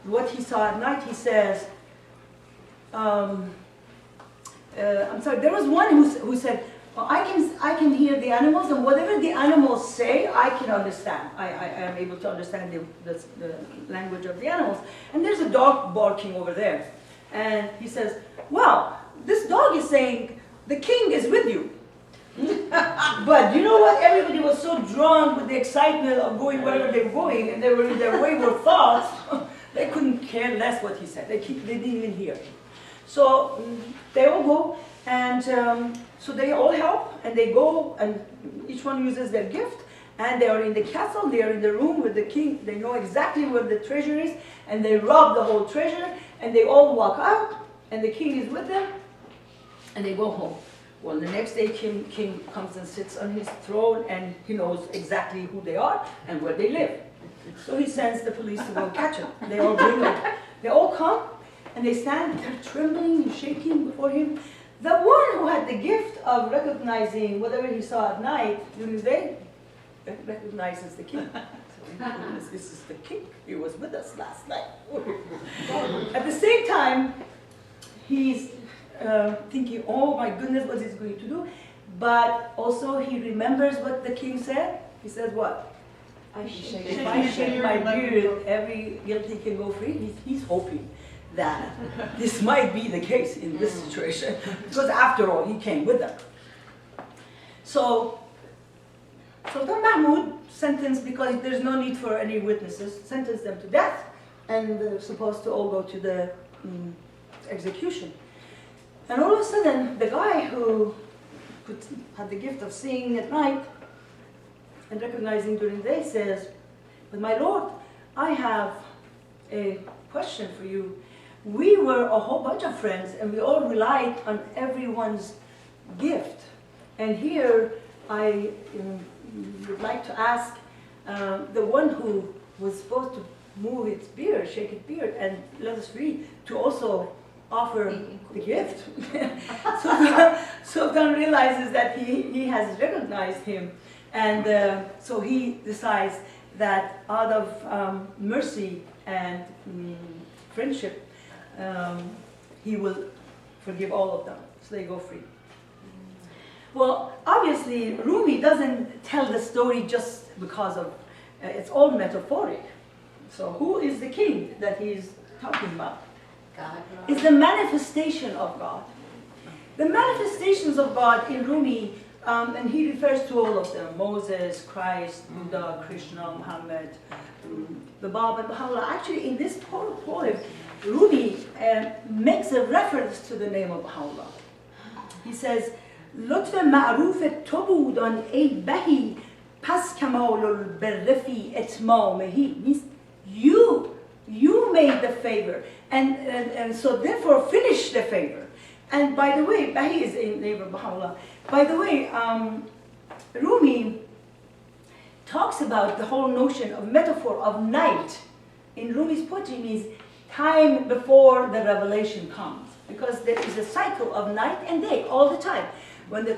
what he saw at night. He says, I'm sorry, there was one who said, well, I can hear the animals, and whatever the animals say, I can understand. I am able to understand the language of the animals. And there's a dog barking over there. And he says, well, this dog is saying, the king is with you. But you know what? Everybody was so drunk with the excitement of going wherever they were going, and they were in their wayward thoughts, they couldn't care less what he said. They didn't even hear. So they all go, and so they all help, and they go, and each one uses their gift, and they are in the castle, they are in the room with the king, they know exactly where the treasure is, and they rob the whole treasure, and they all walk out, and the king is with them, and they go home. Well, the next day, king comes and sits on his throne, and he knows exactly who they are and where they live. So he sends the police to go catch them. They all bring them. They all come, and they stand there trembling and shaking before him. The one who had the gift of recognizing whatever he saw at night during the day recognizes the king. So this is the king. He was with us last night. At the same time, he's thinking, oh my goodness, what is he going to do? But also he remembers what the king said. He says what? If I shake my beard, every guilty can go free. He's hoping that this might be the case in this situation, because after all, he came with them. So Sultan Mahmud sentenced, because there's no need for any witnesses, sentenced them to death and they're supposed to all go to the execution. And all of a sudden, the guy who had the gift of seeing at night and recognizing during the day says, "But my Lord, I have a question for you. We were a whole bunch of friends and we all relied on everyone's gift. And here I would like to ask the one who was supposed to move its beard, shake its beard, and let us free to also offer the gift." So Don realizes that he has recognized him, and so he decides that out of mercy and friendship, he will forgive all of them, so they go free. Well, obviously, Rumi doesn't tell the story just because of, it's all metaphoric. So who is the king that he's talking about? God. It's the manifestation of God. The manifestations of God in Rumi, and he refers to all of them, Moses, Christ, Buddha, Krishna, Muhammad, the Bab and Baha'u'llah. Actually, in this poem, Rumi makes a reference to the name of Baha'u'llah. He says, "لطف معروف تو بودان ای بهی پس کمال البر فی اتمامهی." Means you made the favor, and so therefore finish the favor. And by the way, Baha'i is a name of Baha'u'llah. By the way, Rumi talks about the whole notion of metaphor of night. In Rumi's poetry means time before the revelation comes, because there is a cycle of night and day all the time. When the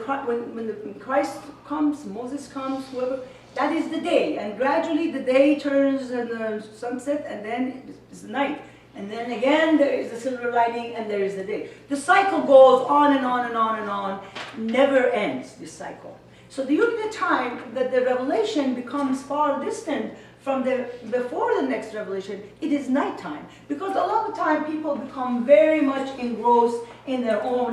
Christ comes, Moses comes, whoever, that is the day, and gradually the day turns and the sunset, and then it's night, and then again there is a silver lining, and there is the day. The cycle goes on and on and on and on, never ends. This cycle. So during the time that the revelation becomes far distant from before the next revelation, it is nighttime, because a lot of time people become very much engrossed in their own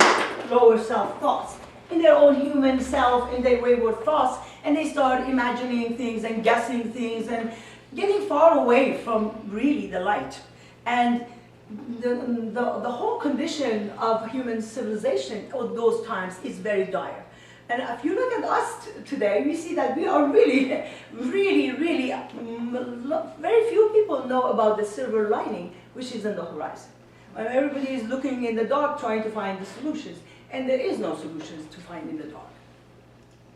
lower self thoughts, in their own human self, in their wayward thoughts, and they start imagining things and guessing things and getting far away from really the light. And the whole condition of human civilization at those times is very dire. And if you look at us today, we see that we are really, very few people know about the silver lining, which is in the horizon. And everybody is looking in the dark trying to find the solutions. And there is no solutions to find in the dark.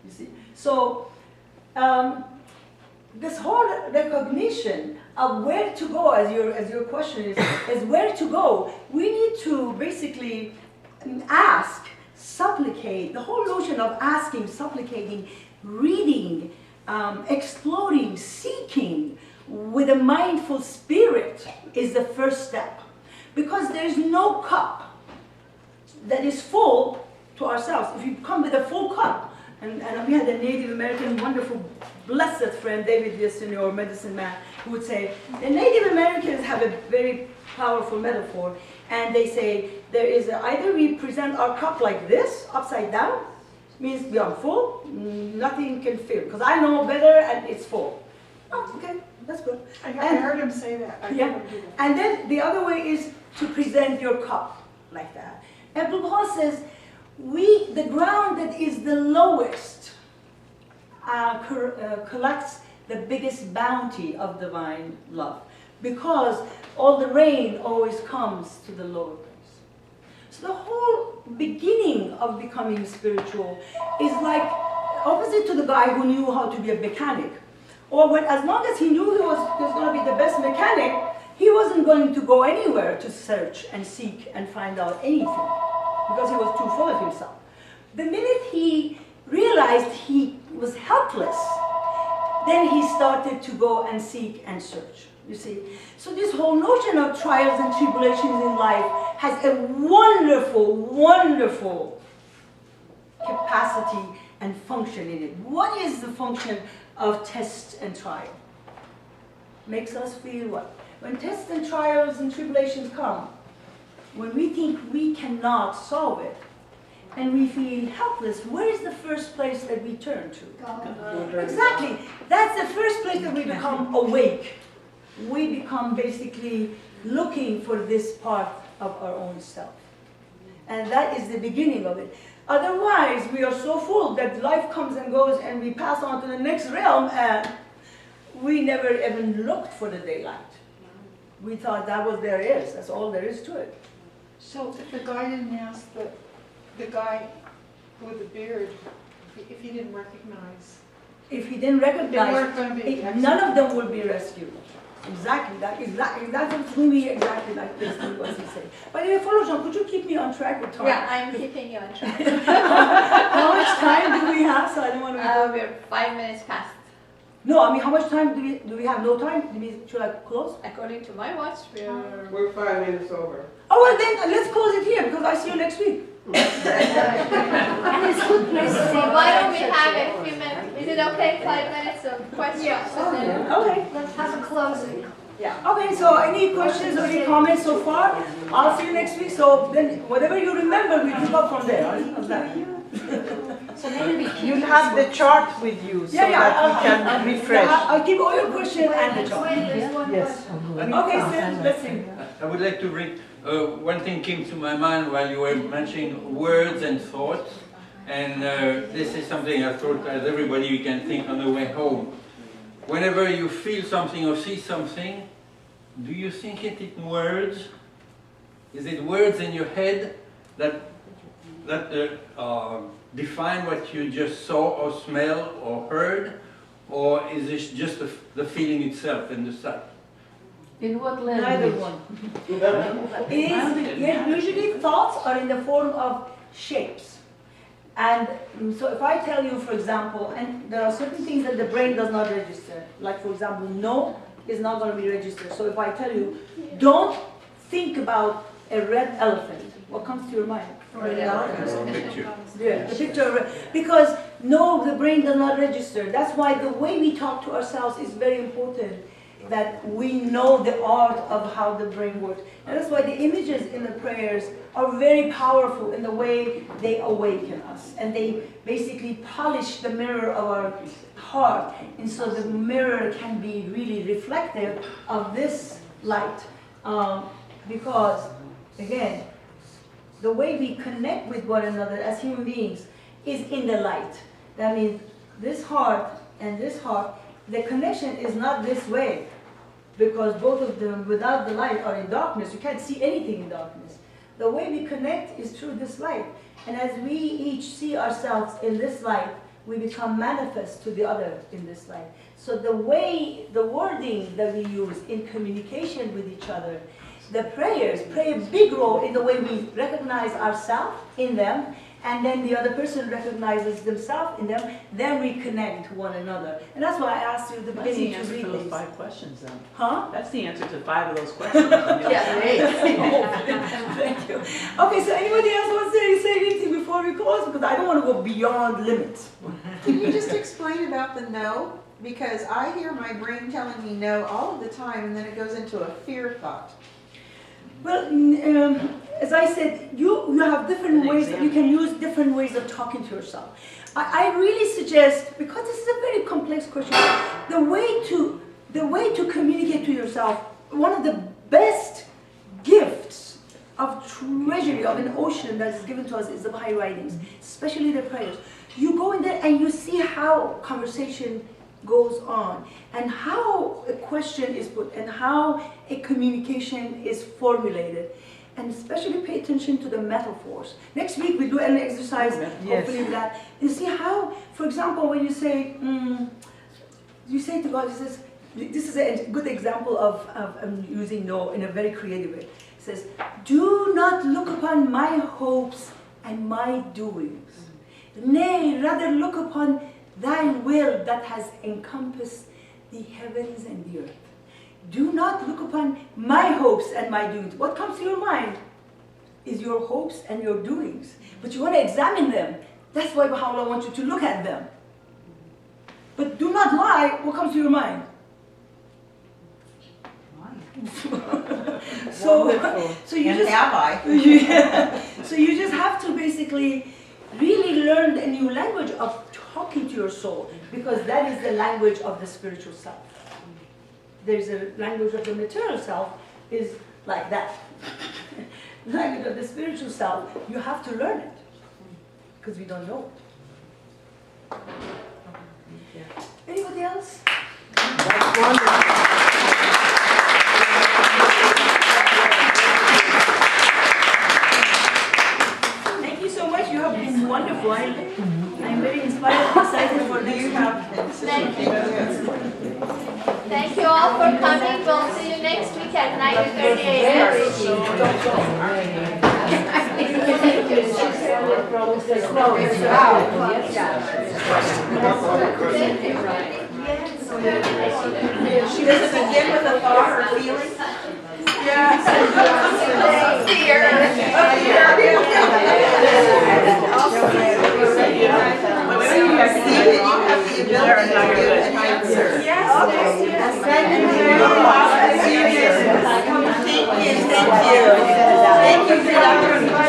You see? So, this whole recognition of where to go, as your question is where to go, we need to basically ask, supplicate. The whole notion of asking, supplicating, reading, exploring, seeking with a mindful spirit is the first step. Because there is no cup that is full to ourselves. If you come with a full cup, and we had a Native American wonderful, blessed friend, David Yesenia, or medicine man, who would say, the Native Americans have a very powerful metaphor, and they say, there is either we present our cup like this, upside down, means we are full, nothing can fill, because I know better and it's full. Oh, okay, that's good. I heard him say that. I heard him do that. And then the other way is to present your cup like that. And Prabhupada says, the ground that is the lowest collects the biggest bounty of divine love, because all the rain always comes to the lower place. So the whole beginning of becoming spiritual is like opposite to the guy who knew how to be a mechanic. Or as long as he knew he was going to be the best mechanic, he wasn't going to go anywhere to search and seek and find out anything, because he was too full of himself. The minute he realized he was helpless, then he started to go and seek and search, you see. So this whole notion of trials and tribulations in life has a wonderful, wonderful capacity and function in it. What is the function of test and trial? Makes us feel what? When tests and trials and tribulations come, when we think we cannot solve it, and we feel helpless, where is the first place that we turn to? God. Exactly. That's the first place that we become awake. we become basically looking for this part of our own self. And that is the beginning of it. Otherwise, we are so full that life comes and goes and we pass on to the next realm and we never even looked for the daylight. We thought that was there is, that's all there is to it. So if the guy didn't ask the guy with the beard, if he didn't recognize, If he didn't they recognize, weren't going to be. none of them will be rescued. Exactly, that's really exactly like this what he said. By the way, Follow-Jean, could you keep me on track with time? Yeah, I'm keeping you on track. How much time do we have? So I don't want to. We're 5 minutes past. No, I mean, how much time do we have? No time? Should I close? According to my watch, we're... We're 5 minutes over. Oh, well then, let's close it here because I see you next week. And it's good place to So why don't we have a few minutes? Is it okay, 5 minutes of questions? Yeah. And then- Okay. Let's have a closing. Yeah. Okay, so any questions or any comments so far? I'll see you next week. So then, whatever you remember, we pick up from there. How's that? So maybe we You'll have the chart with you so that we can refresh. I'll keep all your questions and the chart. Wait, there's one Yes. question. Okay, Sid, let's see. I would like to read, one thing came to my mind while you were mentioning words and thoughts, and this is something I thought as everybody you can think on the way home. Whenever you feel something or see something, do you think it in words? Is it words in your head that define what you just saw or smell or heard, or is this just the feeling itself and the sight? In what language? Neither one. Usually thoughts are in the form of shapes. And so if I tell you, for example, and there are certain things that the brain does not register, like for example, no is not going to be registered. So if I tell you, don't think about a red elephant, what comes to your mind? Picture. Yeah, the picture of it. Because no, the brain does not register. That's why the way we talk to ourselves is very important, that we know the art of how the brain works. And that's why the images in the prayers are very powerful in the way they awaken us. And they basically polish the mirror of our heart. And so the mirror can be really reflective of this light. Because, again, the way we connect with one another as human beings is in the light. That means this heart and this heart, the connection is not this way, because both of them without the light are in darkness. You can't see anything in darkness. The way we connect is through this light. And as we each see ourselves in this light, we become manifest to the other in this light. So the way, the wording that we use in communication with each other, the prayers play a big role in the way we recognize ourselves in them, and then the other person recognizes themselves in them, then we connect to one another. And that's why I asked you at the That's the beginning to answer read to those these. 5 questions then. Huh? That's the answer to 5 of those questions. Thank you. Okay, so anybody else wants to say anything before we close? Because I don't want to go beyond limits. Can you just explain about the no? Because I hear my brain telling me no all of the time, and then it goes into a fear thought. Well, as I said, you have different ways, you can use different ways of talking to yourself. I really suggest, because this is a very complex question, the way to communicate to yourself, one of the best gifts of treasury of an ocean that is given to us is the Baha'i Writings, especially the prayers. You go in there and you see how conversation goes on, and how a question is put, and how a communication is formulated, and especially pay attention to the metaphors. Next week we do an exercise, hopefully with that, and see how, for example, when you say to God, this is a good example of using no in a very creative way. It says, do not look upon my hopes and my doings. Nay, rather look upon thy will that has encompassed the heavens and the earth. Do not look upon my hopes and my doings. What comes to your mind is your hopes and your doings. But you want to examine them. That's why Baha'u'llah wants you to look at them. But do not lie. What comes to your mind? So you And just have I? So you just have to basically really learn a new language of talking to your soul, because that is the language of the spiritual self. there's a language of the material self is like that. The language of the spiritual self, you have to learn it, because we don't know. Anybody else? That's wonderful. Thank you so much. You have been wonderful. I'm very inspired and excited for next week. Thank you all for coming. We'll see you next week at 9:38. She doesn't begin with a thought or feeling? Thank you.